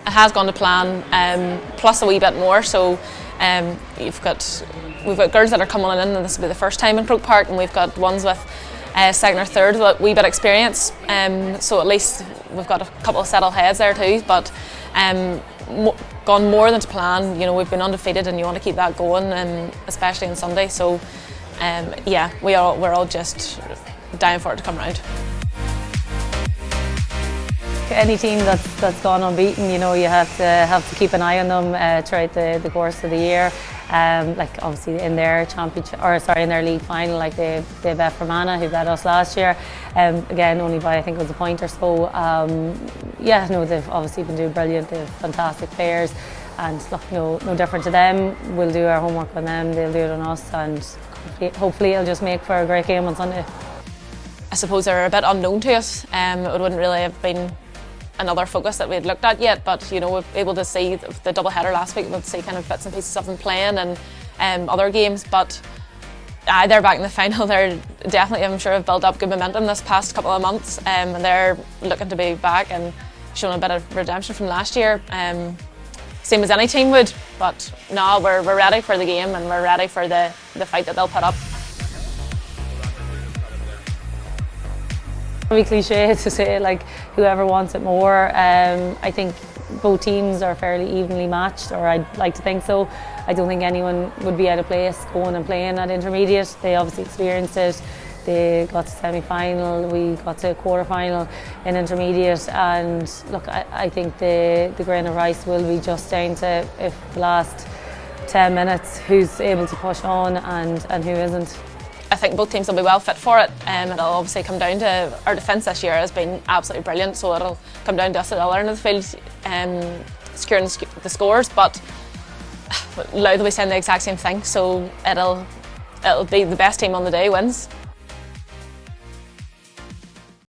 it has gone to plan, plus a wee bit more. So we've got girls that are coming in, and this will be the first time in Croke Park, and we've got ones with second or third with a wee bit of experience. So at least we've got a couple of settled heads there too. But gone more than to plan. You know, we've been undefeated, and you want to keep that going, especially on Sunday. So yeah, we're all just dying for it to come round. Any team that's gone unbeaten, you know, you have to keep an eye on them throughout the course of the year. Like obviously in their in their league final, like they bet Bronagh, who bet us last year. Again, only by I think it was a point or so. Yeah, no, they've obviously been doing brilliant. They've fantastic players, and look, no different to them. We'll do our homework on them. They'll do it on us, and hopefully it'll just make for a great game on Sunday. I suppose they're a bit unknown to us. It wouldn't really have been another focus that we had looked at yet, but you know, we're able to see the double header last week. We'll see kind of bits and pieces of them playing and other games, but they're back in the final. They're definitely, I'm sure, have built up good momentum this past couple of months, and they're looking to be back and showing a bit of redemption from last year, same as any team would. But no, we're ready for the game, and we're ready for the fight that they'll put up. Very cliche to say like whoever wants it more. I think both teams are fairly evenly matched, or I'd like to think so. I don't think anyone would be out of place going and playing at intermediate. They obviously experienced it. They got to semi-final, we got to quarter-final in intermediate, and look, I think the grain of rice will be just down to if the last 10 minutes who's able to push on and who isn't. I think both teams will be well fit for it. It'll obviously come down to our defence this year has been absolutely brilliant, so it'll come down to us at the other end of the field securing the scores. But Louth will be saying the exact same thing, so it'll be the best team on the day wins.